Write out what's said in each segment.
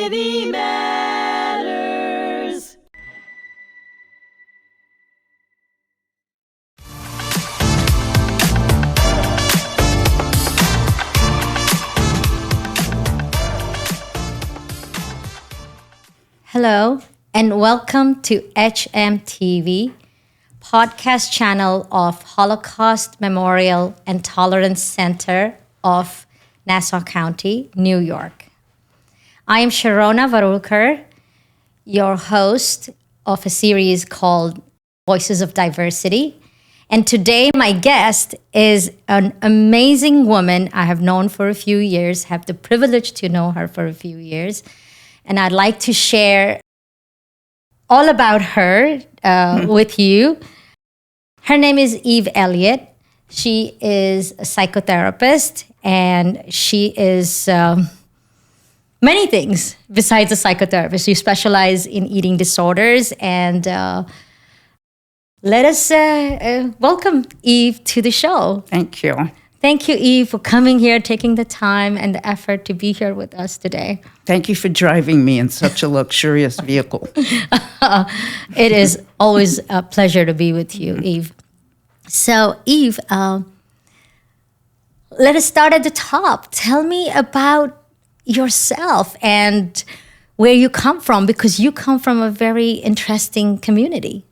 hmTV matters. Hello, and welcome to hmTV, podcast channel of Holocaust Memorial and Tolerance Center of Nassau County, New York. I am Sherona Varulkar, your host of a series called Voices of Diversity. And today my guest is an amazing woman I have known for a few years, have the privilege to know her for a few years. And I'd like to share all about her with you. Her name is Eliot. She is a psychotherapist, and she is many things besides a psychotherapist. You specialize in eating disorders, and let us welcome Eve to the show. Thank you. Thank you, Eve, for coming here, taking the time and the effort to be here with us today. Thank you for driving me in such a luxurious vehicle. It is always a pleasure to be with you, Eve. So, Eve, let us start at the top. Tell me about yourself and where you come from, because you come from a very interesting community.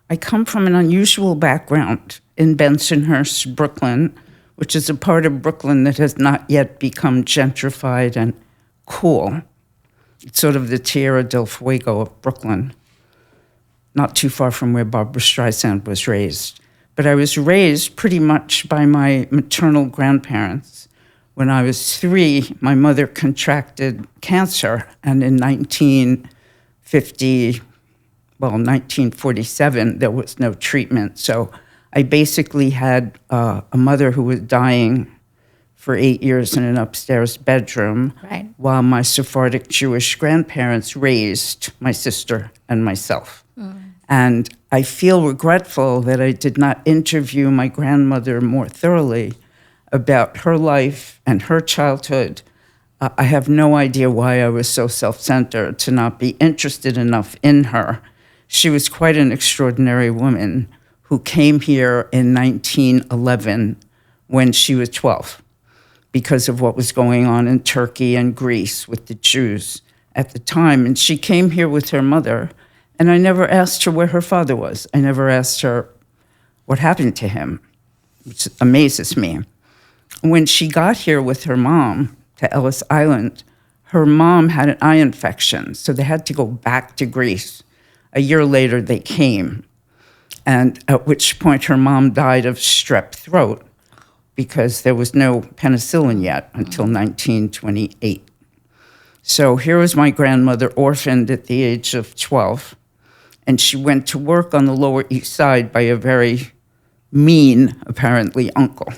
I come from an unusual background in Bensonhurst, Brooklyn, which is a part of Brooklyn that has not yet become gentrified and cool. It's sort of the Tierra del Fuego of Brooklyn, not too far from where Barbra Streisand was raised. But I was raised pretty much by my maternal grandparents. When I was 3, my mother contracted cancer, and in 1947, there was no treatment. So I basically had a mother who was dying for 8 years in an upstairs bedroom, right, while my Sephardic Jewish grandparents raised my sister and myself. And I feel regretful that I did not interview my grandmother more thoroughly about her life and her childhood. I have no idea why I was so self-centered to not be interested enough in her. She was quite an extraordinary woman who came here in 1911 when she was 12 because of what was going on in Turkey and Greece with the Jews at the time. And she came here with her mother, and I never asked her where her father was. I never asked her what happened to him, which amazes me. When she got here with her mom to Ellis Island, her mom had an eye infection, so they had to go back to Greece. A year later, they came, and at which point her mom died of strep throat because there was no penicillin yet until 1928. So here was my grandmother orphaned at the age of 12, and she went to work on the Lower East Side by a very mean, apparently, uncle,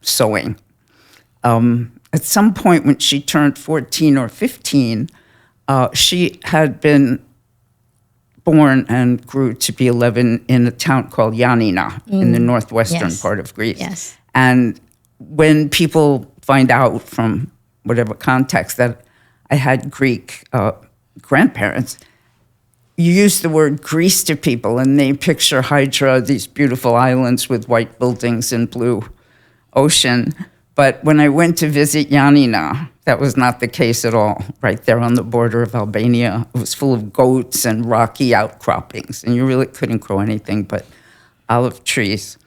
sewing. At some point when she turned 14 or 15, she had been born and grew to be 11 in a town called Yanina in the northwestern part of Greece. Yes. And when people find out from whatever context that I had Greek grandparents, you use the word Greece to people and they picture Hydra, these beautiful islands with white buildings and blue ocean. But when I went to visit Yanina, that was not the case at all. Right there on the border of Albania, it was full of goats and rocky outcroppings, and you really couldn't grow anything but olive trees.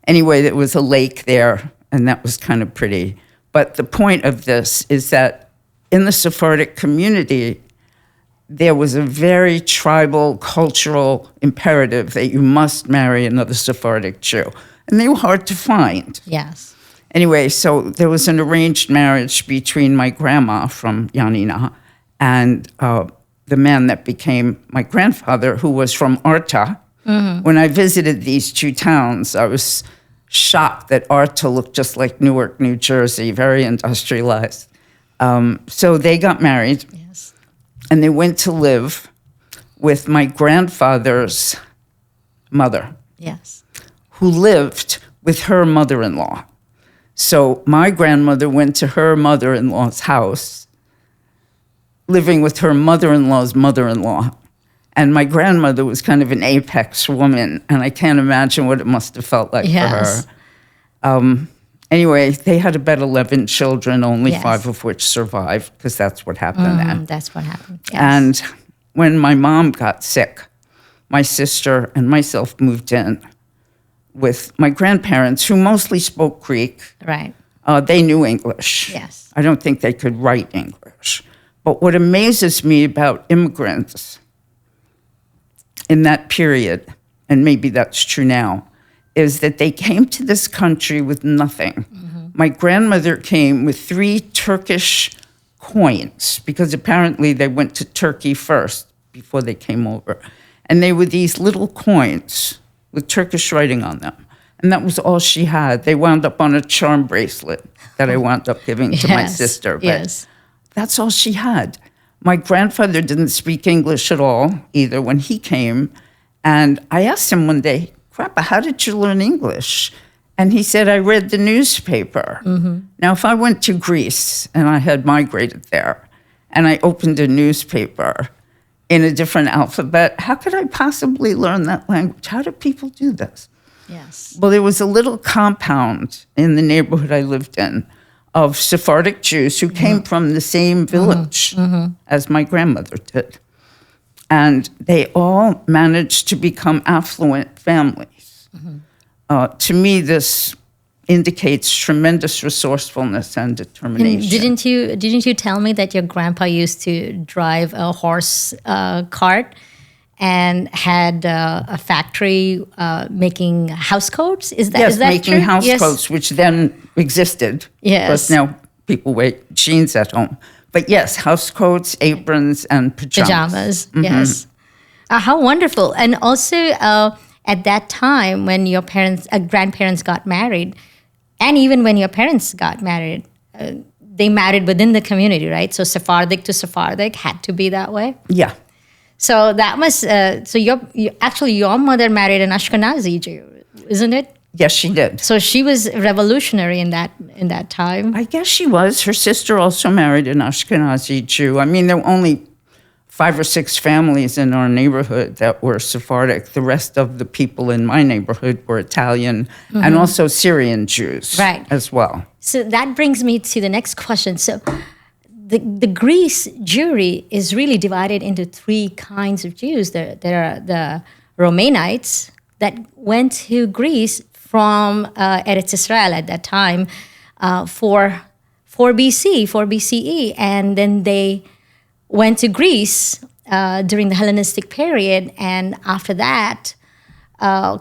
Anyway, there was a lake there, and that was kind of pretty. But the point of this is that in the Sephardic community, there was a very tribal, cultural imperative that you must marry another Sephardic Jew. And they were hard to find. Yes. Anyway, so there was an arranged marriage between my grandma from Yanina and the man that became my grandfather, who was from Arta. Mm-hmm. When I visited these two towns, I was shocked that Arta looked just like Newark, New Jersey, very industrialized. So they got married. Yes. And they went to live with my grandfather's mother. Yes. Who lived with her mother-in-law. So my grandmother went to her mother-in-law's house, living with her mother-in-law's mother-in-law. And my grandmother was kind of an apex woman, and I can't imagine what it must have felt like for her. Anyway, they had about 11 children, only 5 of which survived, because that's what happened then. That's what happened, yes. And when my mom got sick, my sister and myself moved in with my grandparents, who mostly spoke Greek. Right. They knew English. Yes. I don't think they could write English. But what amazes me about immigrants in that period, and maybe that's true now, is that they came to this country with nothing. My grandmother came with 3 Turkish coins, because apparently they went to Turkey first before they came over. And they were these little coins with Turkish writing on them. And that was all she had. They wound up on a charm bracelet that I wound up giving to my sister. But that's all she had. My grandfather didn't speak English at all, either, when he came. And I asked him one day, Grandpa, how did you learn English? And he said, I read the newspaper. Now, if I went to Greece, and I had migrated there, and I opened a newspaper in a different alphabet, how could I possibly learn that language? How do people do this? Yes. Well, there was a little compound in the neighborhood I lived in of Sephardic Jews who came from the same village as my grandmother did. And they all managed to become affluent families. To me, this indicates tremendous resourcefulness and determination. Didn't you tell me that your grandpa used to drive a horse cart and had a factory making housecoats? Is that yes, is that making true? housecoats, which then existed. Yes. But now people wear jeans at home. But yes, housecoats, aprons, and pajamas. Yes. How wonderful. And also at that time when your grandparents got married, and even when your parents got married, they married within the community, right? So Sephardic to Sephardic had to be that way. Yeah. So that must. So your mother married an Ashkenazi Jew, isn't it? Yes, she did. So she was revolutionary in that time. I guess she was. Her sister also married an Ashkenazi Jew. I mean, there were only 5 or 6 families in our neighborhood that were Sephardic. The rest of the people in my neighborhood were Italian and also Syrian Jews as well. So that brings me to the next question. So the Greece Jewry is really divided into 3 kinds of Jews. There are the Romanites that went to Greece from Eretz Israel at that time for 4 BCE, and then they went to Greece during the Hellenistic period, and after that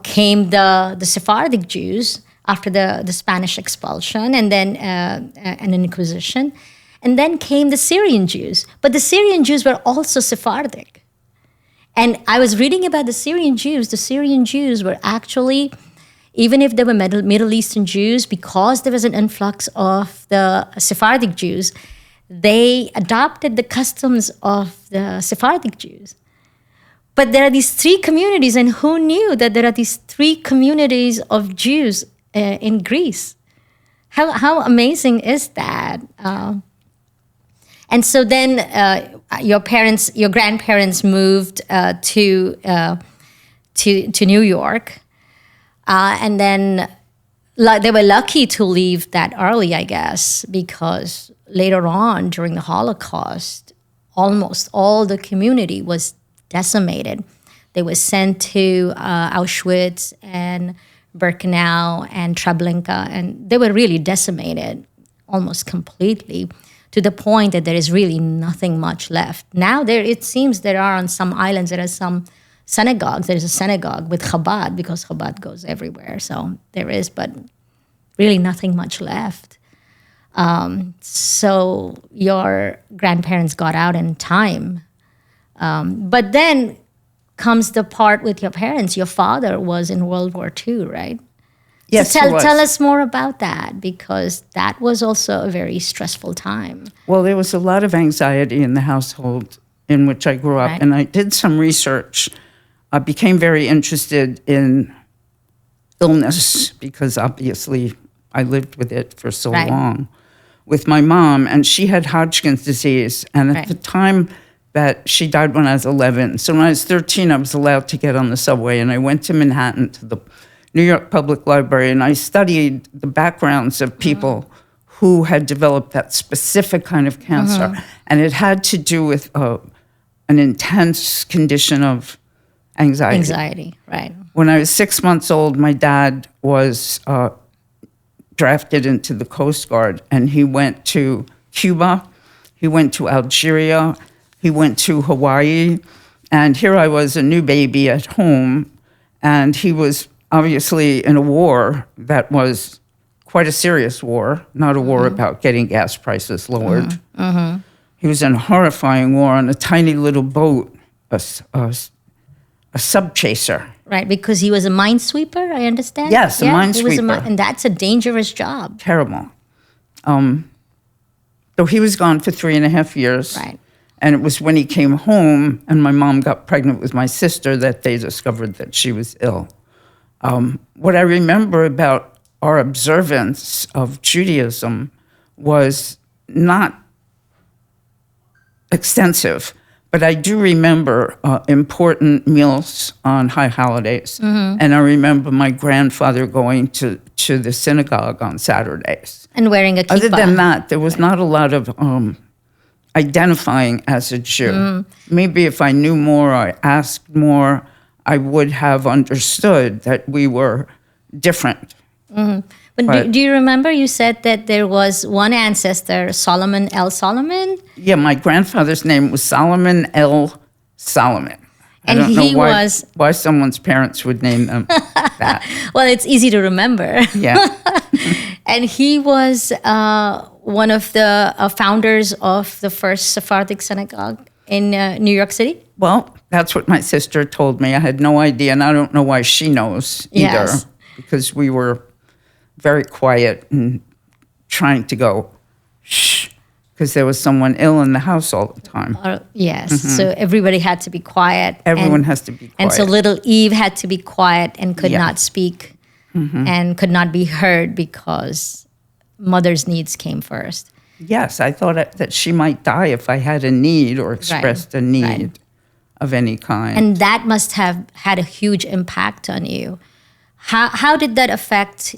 came the Sephardic Jews after the Spanish expulsion and then an Inquisition, and then came the Syrian Jews. But the Syrian Jews were also Sephardic. And I was reading about the Syrian Jews were actually, even if they were Middle Eastern Jews, because there was an influx of the Sephardic Jews, they adopted the customs of the Sephardic Jews. But there are these 3 communities, and who knew that there are these 3 communities of Jews in Greece? How amazing is that? And so then your grandparents moved to New York, and then they were lucky to leave that early, I guess, because later on during the Holocaust, almost all the community was decimated. They were sent to Auschwitz and Birkenau and Treblinka, and they were really decimated almost completely, to the point that there is really nothing much left. Now it seems there are on some islands, there are some synagogues. There is a synagogue with Chabad, because Chabad goes everywhere. So there is, but really nothing much left. So your grandparents got out in time. But then comes the part with your parents. Your father was in World War II, right? Yes, so tell us more about that, because that was also a very stressful time. Well, there was a lot of anxiety in the household in which I grew up, and I did some research. I became very interested in illness because obviously I lived with it for so Right. long with my mom, and she had Hodgkin's disease. And at Right. the time that she died when I was 11. So when I was 13, I was allowed to get on the subway, and I went to Manhattan to the New York Public Library, and I studied the backgrounds of people who had developed that specific kind of cancer. And it had to do with an intense condition of anxiety. Anxiety, right. When I was 6 months old, my dad was drafted into the Coast Guard, and he went to Cuba, he went to Algeria, he went to Hawaii, and here I was, a new baby at home, and he was obviously in a war that was quite a serious war, not a war about getting gas prices lowered. He was in a horrifying war on a tiny little boat, a sub chaser. Right, because he was a minesweeper, I understand? Yes, a He was minesweeper. and that's a dangerous job. Terrible. So he was gone for 3.5 years. Right. And it was when he came home and my mom got pregnant with my sister that they discovered that she was ill. What I remember about our observance of Judaism was not extensive, but I do remember important meals on high holidays. And I remember my grandfather going to the synagogue on Saturdays. And wearing a kippah. Other than that, there was not a lot of identifying as a Jew. Maybe if I knew more, I asked more, I would have understood that we were different. But do you remember you said that there was one ancestor, Solomon L. Solomon? Yeah, my grandfather's name was Solomon L. Solomon. And I don't know he was... why someone's parents would name them that. Well, it's easy to remember. Yeah. And he was one of the founders of the first Sephardic synagogue in New York City? Well, that's what my sister told me. I had no idea, and I don't know why she knows either. Yes. Because we were very quiet and trying to go, shh, because there was someone ill in the house all the time. Yes. So everybody had to be quiet. Everyone has to be quiet. And so little Eve had to be quiet and could Yeah. not speak and could not be heard because mother's needs came first. Yes, I thought that she might die if I had a need or expressed a need of any kind. And that must have had a huge impact on you. How did that affect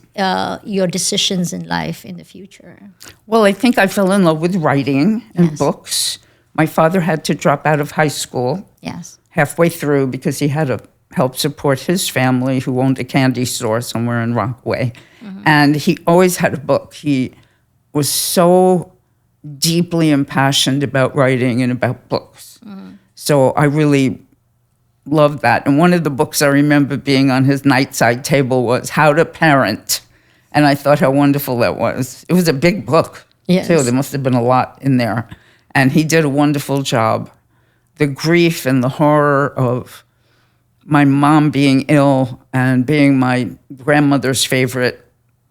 your decisions in life in the future? Well, I think I fell in love with writing and Yes. books. My father had to drop out of high school Yes. halfway through because he had to help support his family who owned a candy store somewhere in Rockaway. And he always had a book. He was so deeply impassioned about writing and about books. So I really loved that. And one of the books I remember being on his nightside table was How to Parent. And I thought how wonderful that was. It was a big book, Yes. too. There must have been a lot in there. And he did a wonderful job. The grief and the horror of my mom being ill and being my grandmother's favorite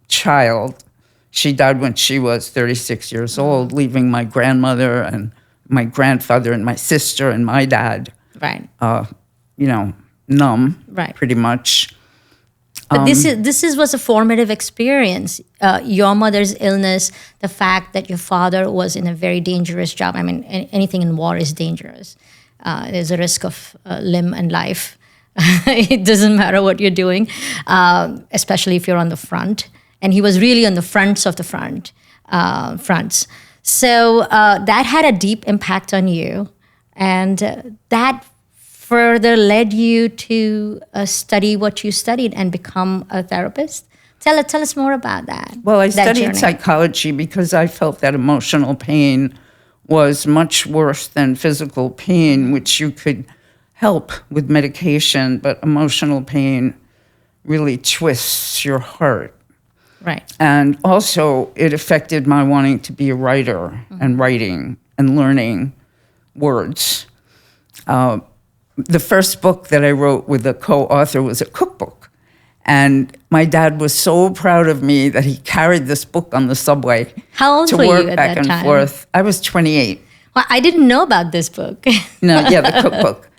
child. She died when she was 36 years old, leaving my grandmother and my grandfather and my sister and my dad, Right. numb, Right. pretty much. But this was a formative experience. Your mother's illness, the fact that your father was in a very dangerous job. I mean, anything in war is dangerous. There's a risk of limb and life. It doesn't matter what you're doing, especially if you're on the front. And he was really on the fronts of the fronts. So that had a deep impact on you. And that further led you to study what you studied and become a therapist. Tell us more about that. Well, I that studied journey. psychology because I felt that emotional pain was much worse than physical pain, which you could help with medication, but emotional pain really twists your heart. Right. And also, it affected my wanting to be a writer and writing and learning words. The first book that I wrote with a co-author was a cookbook. And my dad was so proud of me that he carried this book on the subway How old to were work you at back that and time? forth. I was 28. Well, I didn't know about this book. No, yeah, the cookbook.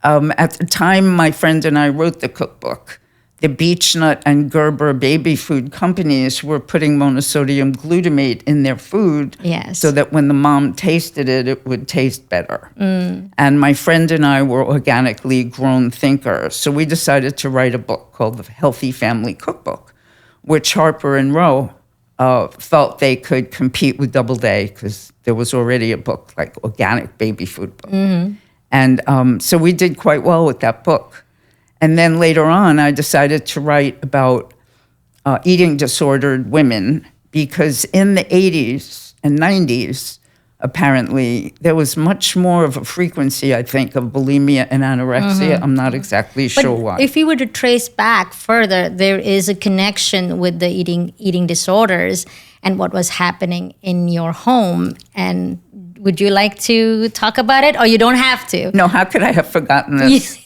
At the time my friend and I wrote the cookbook, the Beechnut and Gerber baby food companies were putting monosodium glutamate in their food so that when the mom tasted it, it would taste better. And my friend and I were organically grown thinkers. So we decided to write a book called The Healthy Family Cookbook, which Harper and Row felt they could compete with Doubleday because there was already a book, like organic baby food book. And so we did quite well with that book. And then later on, I decided to write about eating disordered women because in the 80s and 90s, apparently, there was much more of a frequency, I think, of bulimia and anorexia. I'm not exactly sure why. If you were to trace back further, there is a connection with the eating disorders and what was happening in your home. And would you like to talk about it, or you don't have to? No, how could I have forgotten this?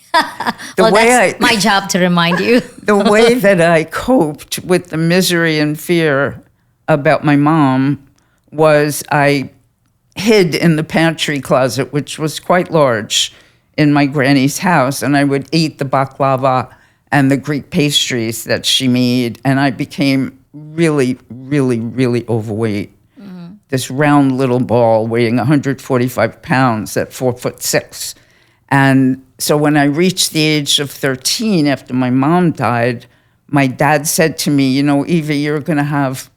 That's my job to remind you. The way that I coped with the misery and fear about my mom was I hid in the pantry closet, which was quite large in my granny's house, and I would eat the baklava and the Greek pastries that she made, and I became really, really, really overweight. This round little ball weighing 145 pounds at 4'6". And so when I reached the age of 13, after my mom died, my dad said to me, you know, Eva, you're going to have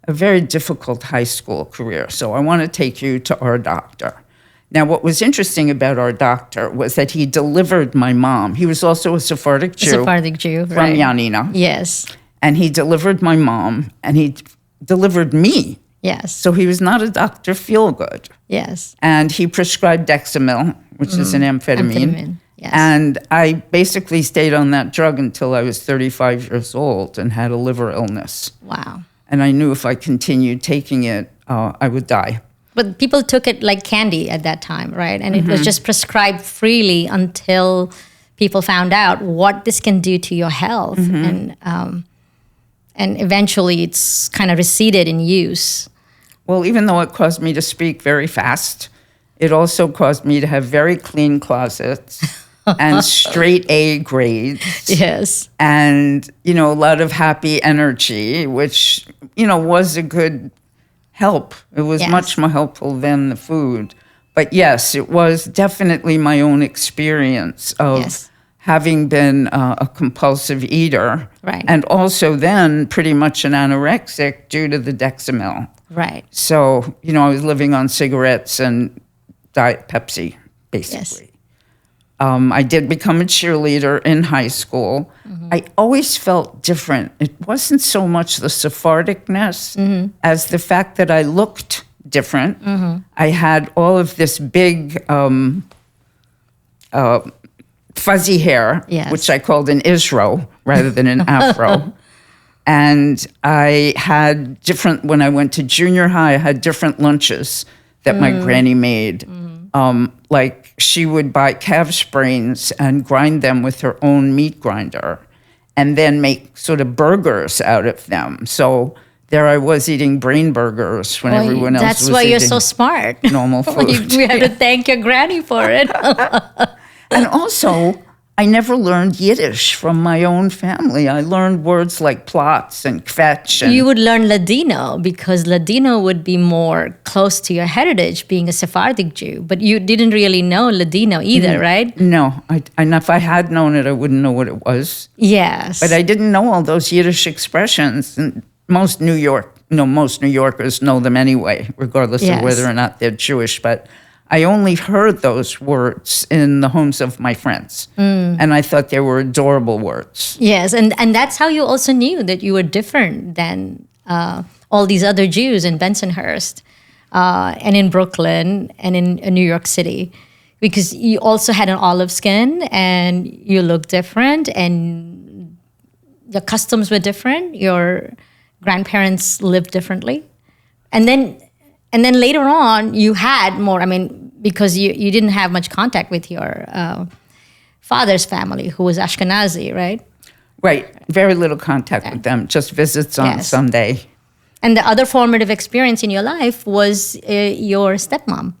a very difficult high school career, so I want to take you to our doctor. Now, what was interesting about our doctor was that he delivered my mom. He was also a Sephardic Jew. Sephardic Jew, from right. Yanina. Yes. And he delivered my mom, and he delivered me. Yes. So he was not a Dr. Feelgood. Yes. And he prescribed Dexamyl, which is an amphetamine. Yes. And I basically stayed on that drug until I was 35 years old and had a liver illness. Wow. And I knew if I continued taking it, I would die. But people took it like candy at that time, right? And it was just prescribed freely until people found out what this can do to your health. And eventually it's kind of receded in use. Well, even though it caused me to speak very fast, it also caused me to have very clean closets and straight A grades. Yes. And, you know, a lot of happy energy, which, you know, was a good help. It was much more helpful than the food. But yes, it was definitely my own experience of having been a compulsive eater. Right. And also then pretty much an anorexic due to the Dexamyl. Right. So, you know, I was living on cigarettes and Diet Pepsi, basically. Yes. I did become a cheerleader in high school. I always felt different. It wasn't so much the Sephardicness as the fact that I looked different. I had all of this big fuzzy hair, which I called an Isro rather than an Afro. And I had different, when I went to junior high, I had different lunches that my granny made. Like she would buy calf's brains and grind them with her own meat grinder and then make sort of burgers out of them. So there I was eating brain burgers when everyone else was eating. That's why you're so smart. Normal food. We have to thank your granny for it. And also, I never learned Yiddish from my own family. I learned words like plots and kvetch. And you would learn Ladino because Ladino would be more close to your heritage, being a Sephardic Jew. But you didn't really know Ladino either, right? No. And if I had known it, I wouldn't know what it was. Yes. But I didn't know all those Yiddish expressions. And most New Yorkers know them anyway, regardless of whether or not they're Jewish. But I only heard those words in the homes of my friends. And I thought they were adorable words. Yes, and that's how you also knew that you were different than all these other Jews in Bensonhurst and in Brooklyn and in New York City. Because you also had an olive skin and you looked different and the customs were different. Your grandparents lived differently. And then later on, you had more, because you didn't have much contact with your father's family, who was Ashkenazi, right? Right. Very little contact with them, just visits on Sunday. And the other formative experience in your life was your stepmom.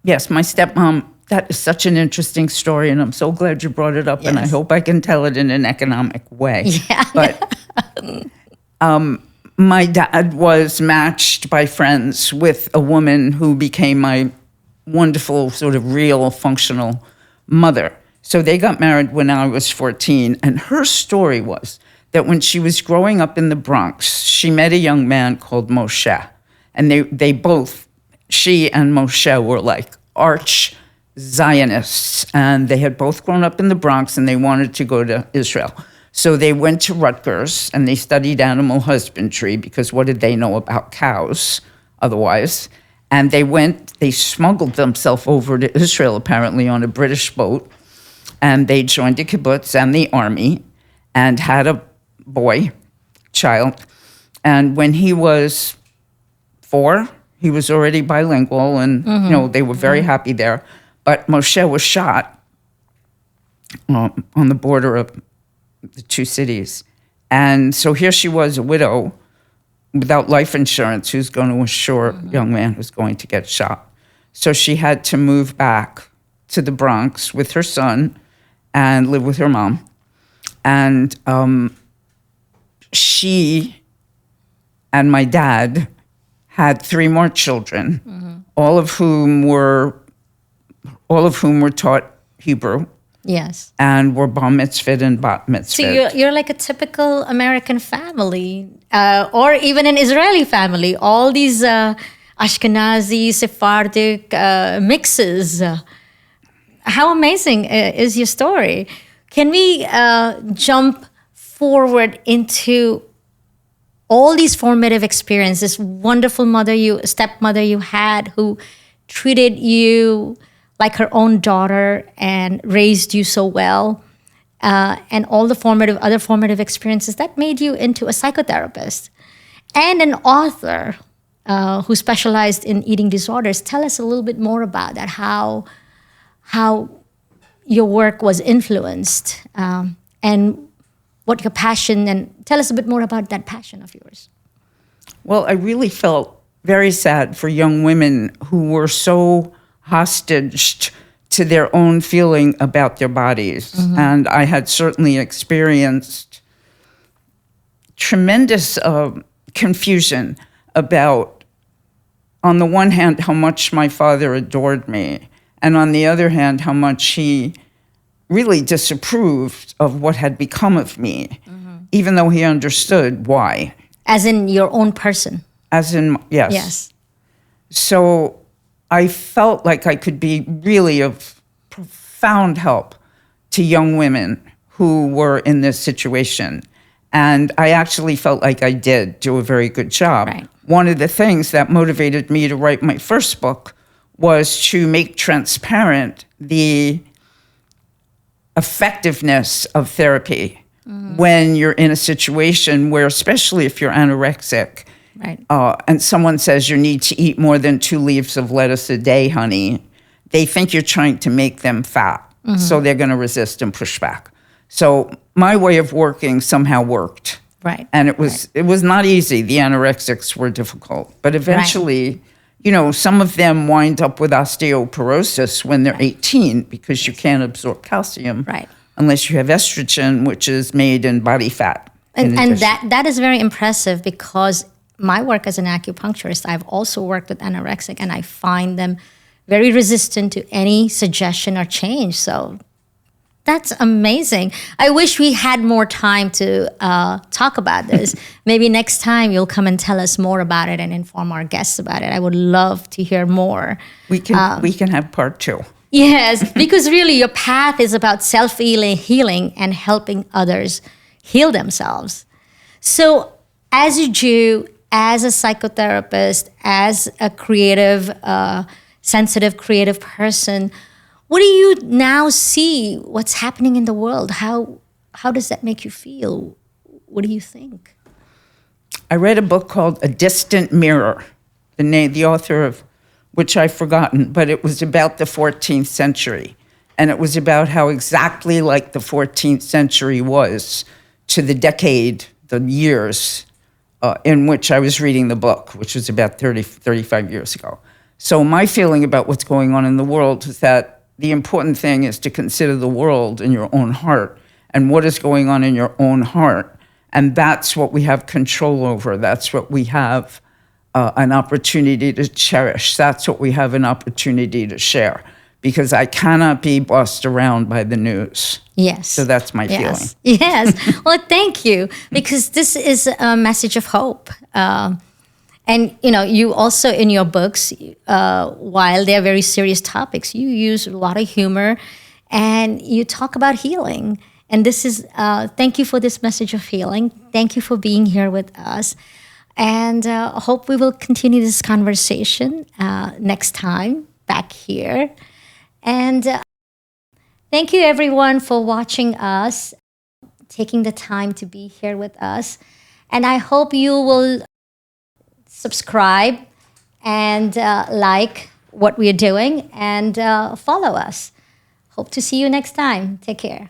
Yes, my stepmom That is such an interesting story, and I'm so glad you brought it up, and I Yes. hope I can tell it in an economic way. Yeah. But my dad was matched by friends with a woman who became my wonderful, sort of real, functional mother. So they got married when I was 14, and her story was that when she was growing up in the Bronx, she met a young man called Moshe, and they both, she and Moshe, were like arch Zionists, and they had both grown up in the Bronx, and they wanted to go to Israel. So they went to Rutgers, and they studied animal husbandry, because what did they know about cows otherwise? And they smuggled themselves over to Israel, apparently, on a British boat, and they joined the kibbutz and the army, and had a child. And when he was 4, he was already bilingual, and they were very happy there. But Moshe was shot on the border of the two cities. And so here she was, a widow, without life insurance, who's going to assure a young man who's going to get shot. So she had to move back to the Bronx with her son and live with her mom. And she and my dad had 3 more children, all of whom were taught Hebrew. Yes. And were bar mitzvahed and bat mitzvahed. So you're like a typical American family, or even an Israeli family. All these Ashkenazi, Sephardic mixes. How amazing is your story? Can we jump forward into all these formative experiences? This wonderful stepmother you had, who treated you like her own daughter and raised you so well, and all the other formative experiences that made you into a psychotherapist and an author who specialized in eating disorders. Tell us a little bit more about that, how your work was influenced, and what your passion, and tell us a bit more about that passion of yours. Well, I really felt very sad for young women who were so hostage to their own feeling about their bodies. And I had certainly experienced tremendous confusion about, on the one hand, how much my father adored me, and on the other hand, how much he really disapproved of what had become of me, even though he understood why. As in your own person? As in, yes. Yes. So I felt like I could be really of profound help to young women who were in this situation. And I actually felt like I did do a very good job. Right. One of the things that motivated me to write my first book was to make transparent the effectiveness of therapy when you're in a situation where, especially if you're anorexic, Right. And someone says you need to eat more than 2 leaves of lettuce a day, honey, they think you're trying to make them fat. So they're going to resist and push back. So my way of working somehow worked. Right. And it was not easy. The anorexics were difficult. But eventually, some of them wind up with osteoporosis when they're 18 because you can't absorb calcium unless you have estrogen, which is made in body fat. And that is very impressive, because my work as an acupuncturist, I've also worked with anorexic, and I find them very resistant to any suggestion or change. So that's amazing. I wish we had more time to talk about this. Maybe next time you'll come and tell us more about it and inform our guests about it. I would love to hear more. We can have part 2. Yes, because really your path is about self-healing and helping others heal themselves. So as a Jew, as a psychotherapist, as a creative, sensitive, creative person, what do you now see? What's happening in the world? How does that make you feel? What do you think? I read a book called A Distant Mirror, the author of which I've forgotten, but it was about the 14th century. And it was about how exactly like the 14th century was to the decade, the years in which I was reading the book, which was about 35 years ago. So my feeling about what's going on in the world is that the important thing is to consider the world in your own heart and what is going on in your own heart. And that's what we have control over. That's what we have an opportunity to cherish. That's what we have an opportunity to share. Because I cannot be bossed around by the news. Yes. So that's my feeling. Yes. Well, thank you. Because this is a message of hope. And, you also in your books, while they're very serious topics, you use a lot of humor and you talk about healing. And this is, thank you for this message of healing. Thank you for being here with us. And I hope we will continue this conversation next time back here. And thank you, everyone, for watching us, taking the time to be here with us. And I hope you will subscribe and like what we're doing and follow us. Hope to see you next time. Take care.